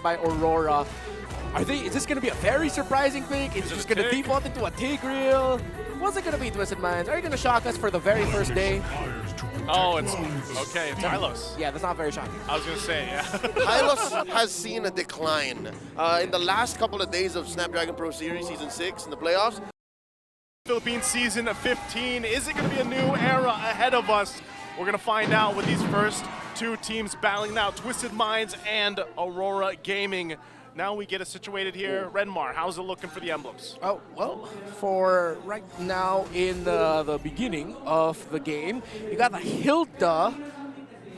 by Aurora. Is this going to be a very surprising pick? Is it just going to default into a Tigreal? What's it going to be, Twisted Minds? Are you going to shock us for the very first day? Oh, it's okay. It's Hylos. Yeah, that's not very shocking. I was going to say, yeah. Hylos has seen a decline. In the last couple of days of Snapdragon Pro Series Season 6 in the playoffs. Philippines Season 15. Is it going to be a new era ahead of us? We're going to find out with these first two teams battling now, Twisted Minds and Aurora Gaming. Now we get it situated here. Redmar, how's it looking for the emblems? Oh, well, for right now in the beginning of the game, you got the Hilda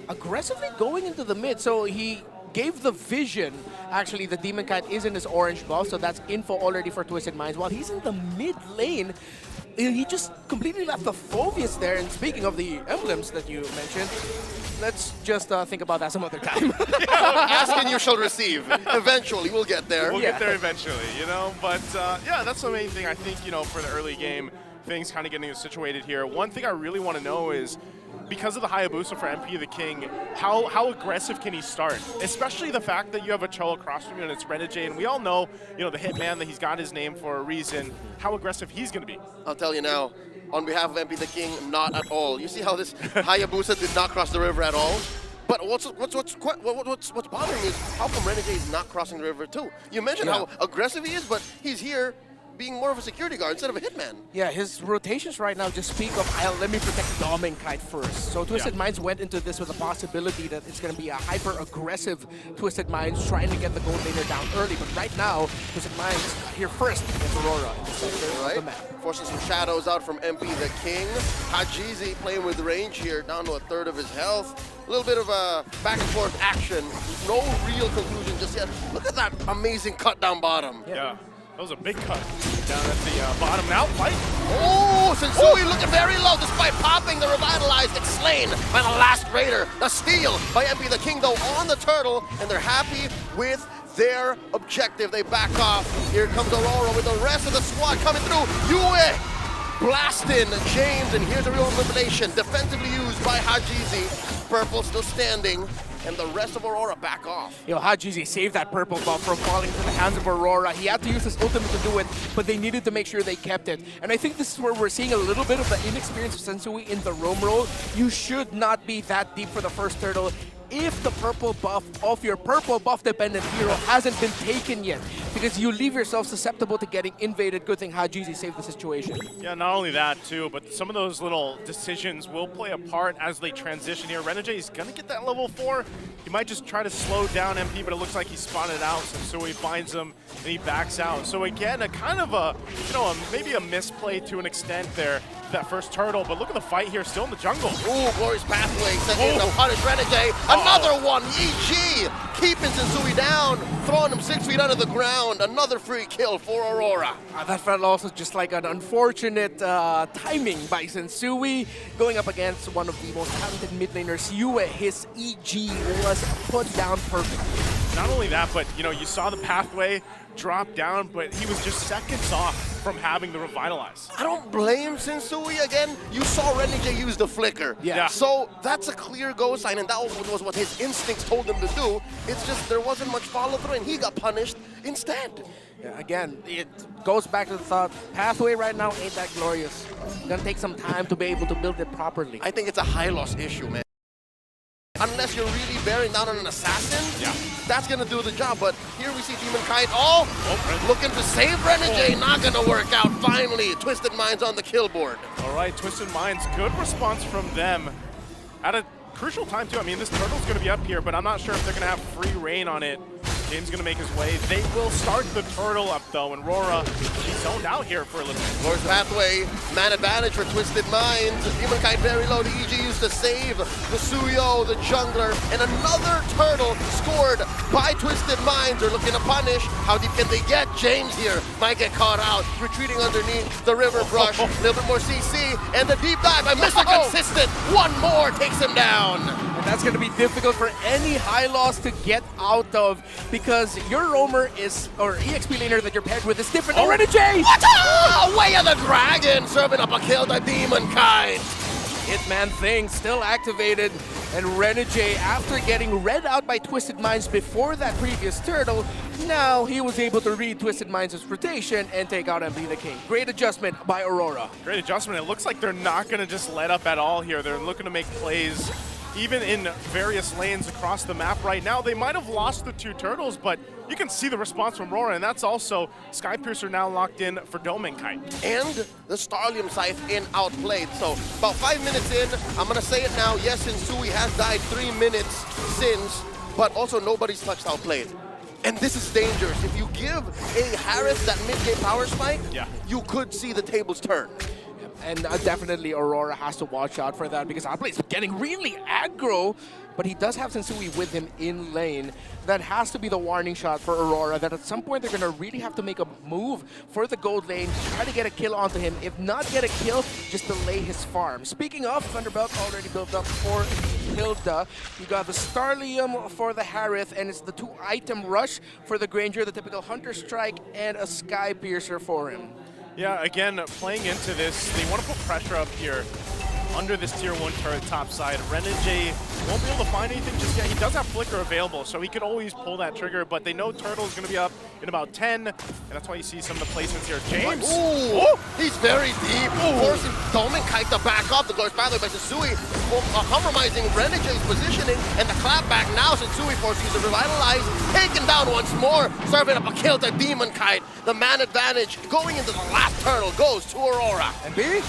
aggressively going into the mid. So he gave the vision. Actually, the Demon Kite is in his orange buff, so that's info already for Twisted Minds. While he's in the mid lane, he just completely left the Phobius there. And speaking of the emblems that you mentioned, let's just think about that some other time. Ask and you shall receive. Eventually, we'll get there. We'll get there eventually, you know? But yeah, that's the main thing. I think, you know, for the early game, things kind of getting situated here. One thing I really want to know is, because of the Hayabusa for MP the King, how aggressive can he start? Especially the fact that you have a Cho across from you and it's Renegade, and we all know, you know, the Hitman, that he's got his name for a reason, how aggressive he's going to be. I'll tell you now, on behalf of MP the King, not at all. You see how this Hayabusa did not cross the river at all? But what's bothering me is how come Renegade is not crossing the river too? You mentioned how aggressive he is, but he's here being more of a security guard instead of a hitman. Yeah, his rotations right now just speak of, let me protect Doming Kite first. So Twisted Minds went into this with a possibility that it's going to be a hyper-aggressive Twisted Minds trying to get the gold laner down early. But right now, Twisted Minds here first against Aurora in the center of the map. Forcing some shadows out from MP the King. Hajizi playing with range here, down to a third of his health. A little bit of a back and forth action. No real conclusion just yet. Look at that amazing cut down bottom. Yeah. That was a big cut down at the bottom. Now fight. Oh, Sensui looking very low despite popping the Revitalized. It's slain by the last Raider. The steal by MP the King though on the turtle, and they're happy with their objective. They back off. Here comes Aurora with the rest of the squad coming through. Yue blasting James, and here's a real elimination. Defensively used by Hajizi. Purple still standing. And the rest of Aurora back off. Hajizi saved that purple buff from falling into the hands of Aurora. He had to use his ultimate to do it, but they needed to make sure they kept it. And I think this is where we're seeing a little bit of the inexperience of Sensui in the roam role. You should not be that deep for the first turtle if the purple buff of your purple buff dependent hero hasn't been taken yet, because you leave yourself susceptible to getting invaded. Good thing Hajizi saved the situation. Yeah, not only that too, but some of those little decisions will play a part as they transition here. Renegade is gonna get that level 4. He might just try to slow down MP, but it looks like he spotted out, so he finds him and he backs out. So again, a kind of a, you know, maybe a misplay to an extent there, that first turtle, but look at the fight here, still in the jungle. Ooh, glorious pathway, sending in to punish Renegade. Another one, EG, keeping Sensui down, throwing him 6 feet under the ground. Another free kill for Aurora. That felt also just like an unfortunate timing by Sensui, going up against one of the most talented mid laners, Yue. His EG was put down perfectly. Not only that, but you know, you saw the pathway drop down, but he was just seconds off from having the Revitalize. I don't blame Sensui again. You saw Renegade use the flicker. Yeah. So that's a clear go sign, and that was what his instincts told him to do. It's just there wasn't much follow through, and he got punished instead. Yeah, again, it goes back to the thought, pathway right now ain't that glorious. It's gonna take some time to be able to build it properly. I think it's a high loss issue, man. Unless you're really bearing down on an assassin, that's going to do the job. But here we see Demon Kite, looking to save Renegade, not going to work out. Finally, Twisted Minds on the kill board. All right, Twisted Minds, good response from them. At a crucial time, too. I mean, this turtle's going to be up here, but I'm not sure if they're going to have free reign on it. James going to make his way. They will start the turtle up, though, and Rora, she's zoned out here for a little bit. Lord's pathway, man advantage for Twisted Minds. Demon Kite very low. The EG used to save the Suyo, the jungler, and another turtle scored by Twisted Minds. They're looking to punish. How deep can they get? James here might get caught out, retreating underneath the river brush. A little bit more CC, and the deep dive by Mr. Consistent. One more takes him down. And that's going to be difficult for any high loss to get out of, because your roamer is, or EXP laner that you're paired with is different. Oh, Renegade! What? Way of the Dragon, serving up a kill to Demon Kite. Hitman thing still activated. And Renegade, after getting read out by Twisted Minds before that previous turtle, now he was able to read Twisted Minds' rotation and take out MP the King. Great adjustment by Aurora. Great adjustment. It looks like they're not going to just let up at all here. They're looking to make plays even in various lanes across the map right now. They might have lost the 2 turtles, but you can see the response from Rora, and that's also Skypiercer now locked in for Doming Kite. And the Starlium Scythe in outplayed. So about 5 minutes in, I'm gonna say it now, yes, Insui has died 3 minutes since, but also nobody's touched outplayed. And this is dangerous. If you give a Harris that mid-game power spike, you could see the tables turn. And definitely Aurora has to watch out for that because Outplay is getting really aggro, but he does have Sensui with him in lane. That has to be the warning shot for Aurora, that at some point they're going to really have to make a move for the gold lane, try to get a kill onto him. If not get a kill, just delay his farm. Speaking of, Thunderbelt already built up for Hilda. You got the Starlium for the Harith, and it's the 2-item rush for the Granger, the typical Hunter Strike, and a Sky Piercer for him. Yeah, again, playing into this, they want to put pressure up here under this tier 1 turret top side. Renegade won't be able to find anything just yet. He does have Flicker available, so he could always pull that trigger, but they know Turtle is going to be up in about 10, and that's why you see some of the placements here. James! Ooh, he's very deep, forcing Doming Kite to back up. The goes by the way by Sensui, compromising Renegade's positioning, and the clapback now. Sensui forces to revitalize, taken down once more, serving up a kill to Demon Kite. The man advantage going into the last turtle goes to Aurora. And B?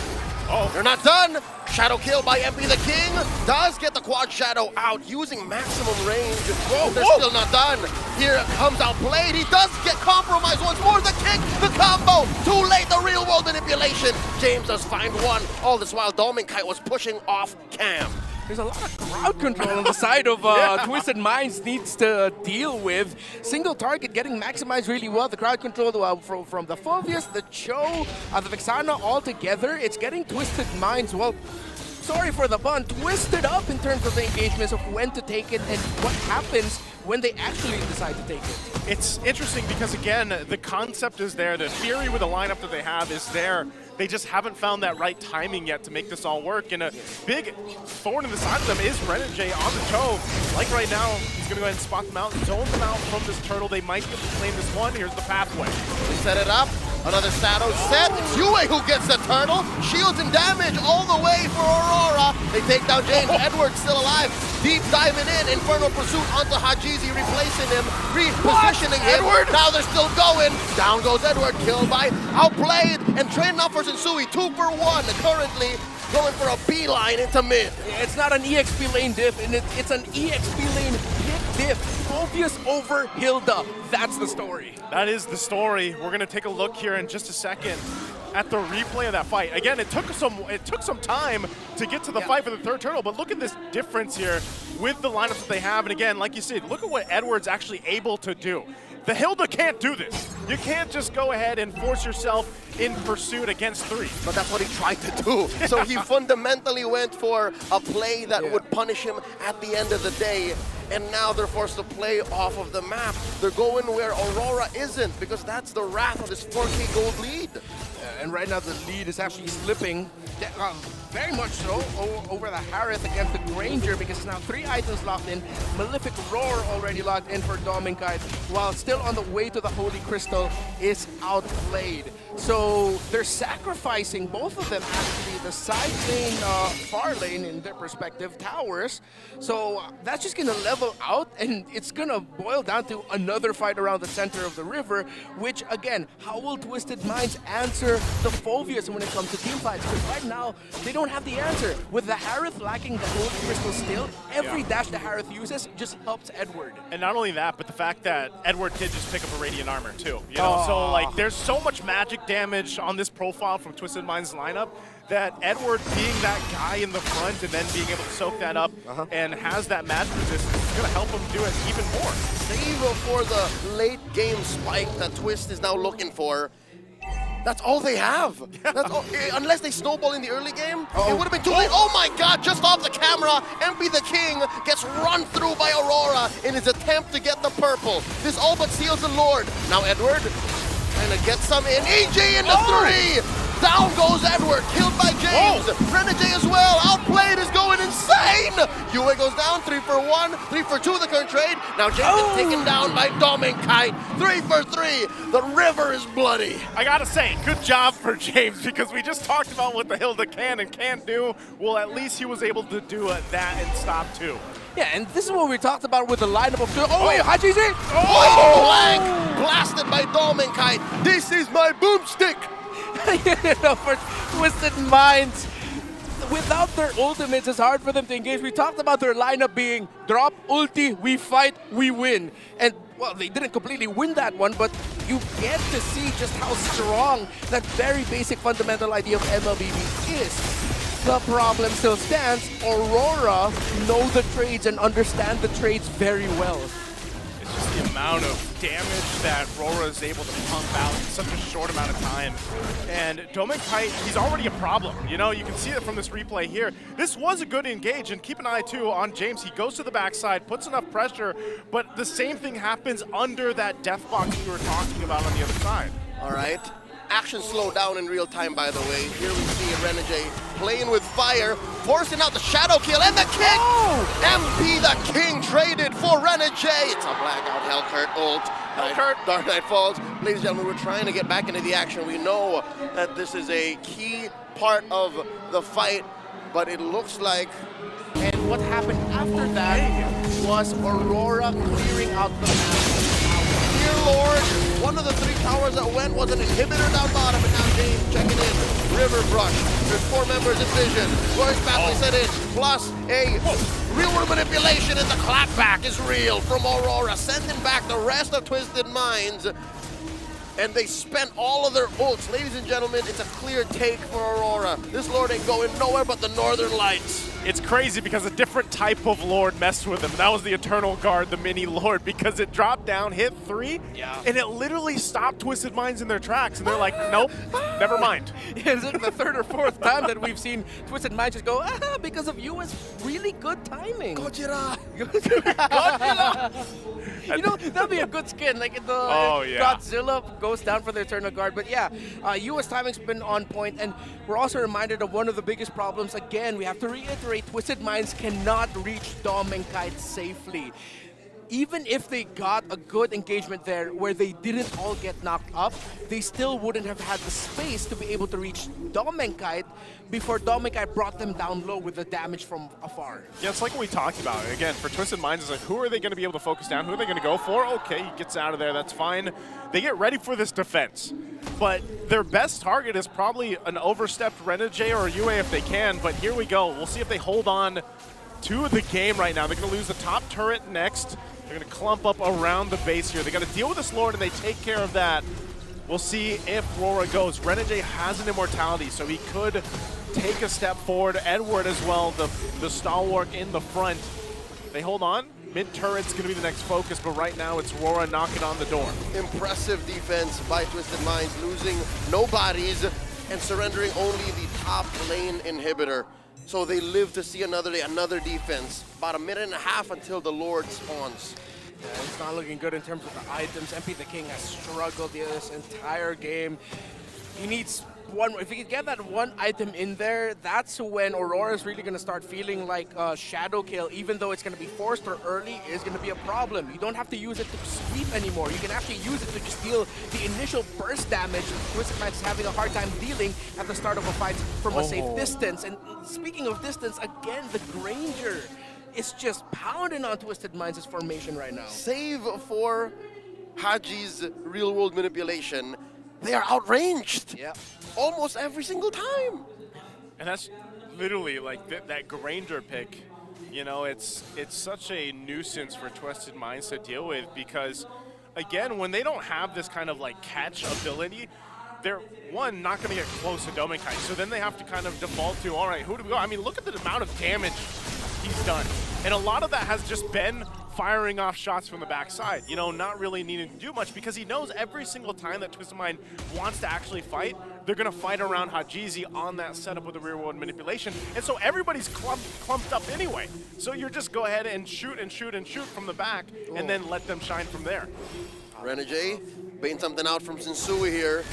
Oh, they're not done. Shadow kill by MP the King. Does get the quad shadow out using maximum range. Whoa, they're still not done. Here comes outplayed. He does get compromised once more. The kick, the combo. Too late, the real world manipulation. James does find one. All this while Doming Kite was pushing off cam. There's a lot of crowd control on the side of Twisted Minds needs to deal with. Single target getting maximized really well. The crowd control from the Fulvius, the Cho, the Vexana all together. It's getting Twisted Minds, well, sorry for the pun, twisted up in terms of the engagements of when to take it and what happens when they actually decide to take it. It's interesting because, again, the concept is there. The theory with the lineup that they have is there. They just haven't found that right timing yet to make this all work. And a big thorn in the side of them is Renegade on the toe. Like right now, he's going to go ahead and spot them out, zone them out from this turtle. They might be able to claim this one. Here's the pathway. They set it up. Another Shadow set. It's Yue who gets the turtle. Shields and damage all the way for Aurora. They take down James. Edward's still alive. Deep diving in. Infernal Pursuit onto Hajizi, replacing him, repositioning him. Edward! Now they're still going. Down goes Edward. Killed by Outplayed. And trading up for Sensui. 2 for 1. Currently going for a beeline into mid. Yeah, it's not an EXP lane diff, and it's an EXP lane hit diff. Obvious over Hilda. That's the story. That is the story. We're going to take a look here in just a second at the replay of that fight. Again, it took some time to get to the fight for the third turtle, but look at this difference here with the lineups that they have. And again, like you said, look at what Edward's actually able to do. The Hilda can't do this. You can't just go ahead and force yourself in pursuit against 3. But that's what he tried to do. So he fundamentally went for a play that would punish him at the end of the day. And now they're forced to play off of the map. They're going where Aurora isn't, because that's the wrath of this 4K gold lead. And right now the lead is actually slipping very much so over the Harith against the Granger, because it's now 3 items locked in. Malefic Roar already locked in for Doming Kite, while still on the way to the Holy Crystal is outplayed. So they're sacrificing both of them, actually, the side lane, far lane in their respective towers. So that's just going to level out, and it's going to boil down to another fight around the center of the river, which, again, how will Twisted Minds answer the Fulvius when it comes to team fights? Because right now, they don't have the answer. With the Harith lacking the Holy Crystal still, every dash the Harith uses just helps Edward. And not only that, but the fact that Edward did just pick up a Radiant Armor, too. You know, so, like, there's so much magic damage on this profile from Twisted Minds' lineup that Edward being that guy in the front and then being able to soak that up and has that magic resistance is going to help him do it even more. Save for the late game spike that Twist is now looking for. That's all they have. That's all, unless they snowball in the early game, it would have been too late. Oh my God, just off the camera, MP the King gets run through by Aurora in his attempt to get the purple. This all but seals the Lord. Now Edward trying to get some in. EG into 3! Down goes Edward, killed by James. Renegade as well, outplayed, is going insane. Yue goes down, 3 for 1, 3 for 2 the current trade. Now James is taken down by Dominkite, 3 for 3. The river is bloody. I gotta say, good job for James, because we just talked about what the Hilda can and can't do. Well, at least he was able to do that and stop too. Yeah, and this is what we talked about with the lineup of... Oh, wait, Haji's in! Oh, blank! Blasted by Dominkite. This is my boomstick. You know, for Twisted Minds, without their ultimates, it's hard for them to engage. We talked about their lineup being drop, ulti, we fight, we win. And, well, they didn't completely win that one, but you get to see just how strong that very basic fundamental idea of MLBB is. The problem still stands. Aurora know the trades and understand the trades very well. It's just the amount of damage that Rora is able to pump out in such a short amount of time. And Dominkite, he's already a problem. You know, you can see it from this replay here. This was a good engage, and keep an eye too on James. He goes to the backside, puts enough pressure, but the same thing happens under that death box you were talking about on the other side. All right. Action slowed down in real time, by the way. Here we see Renegade playing with fire, forcing out the shadow kill and the kick! Oh! MP the King traded for Renegade. It's a blackout Hellcurt ult. Hellcurt. Dark Knight Falls. Ladies and gentlemen, we're trying to get back into the action. We know that this is a key part of the fight, but it looks like... And what happened after that was Aurora clearing out the map. Dear Lord, one of the 3 towers that went was an inhibitor down bottom, and now James checking in. River Brush. There's 4 members in vision. Glorious Pathway set in, plus a real world manipulation, and the clapback is real from Aurora, sending back the rest of Twisted Minds. And they spent all of their ults. Ladies and gentlemen, it's a clear take for Aurora. This Lord ain't going nowhere but the Northern Lights. It's crazy because a different type of Lord messed with him. That was the Eternal Guard, the mini Lord, because it dropped down, hit 3, and it literally stopped Twisted Minds in their tracks. And they're like, nope, never mind. It's like the 3rd or 4th time that we've seen Twisted Minds just go, because of you, it's really good timing. Gojira! You know, that'd be a good skin, like the Godzilla goes down for the Eternal Guard. But yeah, US timing's been on point, and we're also reminded of one of the biggest problems. Again, we have to reiterate, Twisted Minds cannot reach Dominkite safely. Even if they got a good engagement there where they didn't all get knocked up, they still wouldn't have had the space to be able to reach Dominkite before Dominkite brought them down low with the damage from afar. Yeah, it's like what we talked about. Again, for Twisted Minds, it's like, who are they going to be able to focus down? Who are they going to go for? Okay, he gets out of there. That's fine. They get ready for this defense. But their best target is probably an overstepped Renegade or Yue if they can. But here we go. We'll see if they hold on to the game right now. They're going to lose the top turret next. They're going to clump up around the base here. They got to deal with this Lord, and they take care of that. We'll see if Rora goes. Renegade has an immortality, so he could take a step forward. Edward as well, the stalwart in the front. They hold on. Mid-turret's going to be the next focus, but right now it's Rora knocking on the door. Impressive defense by Twisted Minds, losing no bodies and surrendering only the top lane inhibitor. So they live to see another day, another defense. About a minute and a half until the Lord spawns. Yeah, it's not looking good in terms of the items. MP the King has struggled this entire game. He needs one. If he can get that one item in there, that's when Aurora is really going to start feeling like shadow kill, even though it's going to be forced or early, is going to be a problem. You don't have to use it to sweep anymore. You can actually use it to just deal the initial burst damage Twisted Minds is having a hard time dealing at the start of a fight from a safe distance. And speaking of distance, again, the Granger is just pounding on Twisted Minds' formation right now. Save for Haji's real-world manipulation. They are outranged. Yeah. Almost every single time. And that's literally like that Granger pick. You know, it's such a nuisance for Twisted Minds to deal with because, again, when they don't have this kind of like catch ability, they're, one, not going to get close to Dominkite. So then they have to kind of default to, all right, who do we go? I mean, look at the amount of damage he's done. And a lot of that has just been firing off shots from the backside, you know, not really needing to do much because he knows every single time that Twisted Mind wants to actually fight, they're going to fight around Hajizi on that setup with the rear world manipulation. And so everybody's clumped up anyway. So you just go ahead and shoot and shoot and shoot from the back and then let them shine from there. Renegade baiting something out from Sensui here.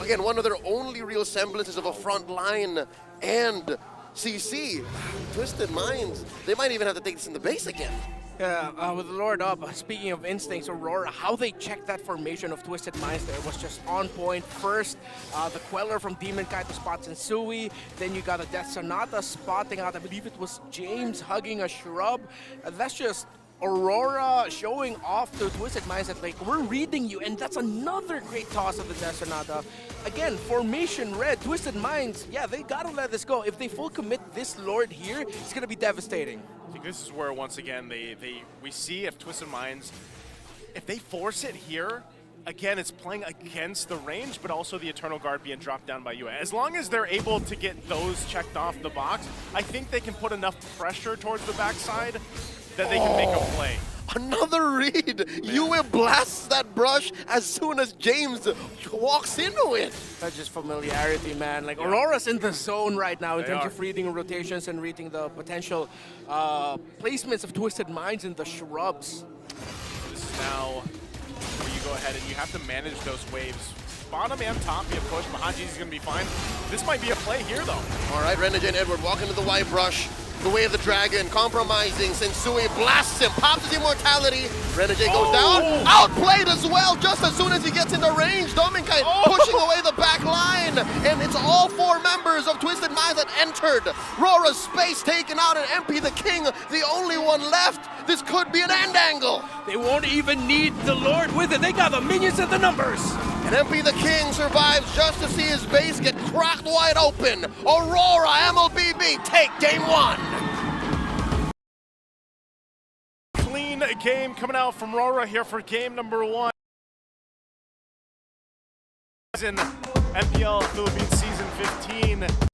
Again, one of their only real semblances of a front line and CC. Twisted Minds, they might even have to take this in the base again. Yeah, with Lord up, speaking of instincts, Aurora, how they checked that formation of Twisted Minds there was just on point. First, the Queller from Demon Kai to spot Sensui. Then you got a Death Sonata spotting out, I believe it was James hugging a shrub. That's just Aurora showing off to Twisted Minds that, like, we're reading you, and that's another great toss of the Death Sonata. Again, formation red, Twisted Minds, yeah, they gotta let this go. If they full commit this Lord here, it's gonna be devastating. I think this is where, once again, we see if Twisted Minds, if they force it here, again, it's playing against the range, but also the Eternal Guard being dropped down by UA. As long as they're able to get those checked off the box, I think they can put enough pressure towards the backside that they can make a play. Another read. UA blasts that brush as soon as James walks into it. That's just familiarity, man. Like, Aurora's in the zone right now in terms are. of reading rotations and reading the potential placements of Twisted Minds in the shrubs. This is now where you go ahead and you have to manage those waves. Bottom and top be a push. Mahanji's going to be fine. This might be a play here, though. All right, Renegade and Edward walk into the white brush. The way of the dragon, compromising. Sensui blasts him, pops his immortality. Renegade goes down. Outplayed as well, just as soon as he gets into range. Dominkai pushing away the back line. And it's all four members of Twisted Minds that entered. Rora's space taken out, and MP the King, the only one left. This could be an end angle. They won't even need the Lord with it. They got the minions and the numbers. And MP the King survives just to see his base get cracked wide open. Aurora, Mlbb take game one. Clean game coming out from Rora here for game number 1. In MPL Philippines Season 15.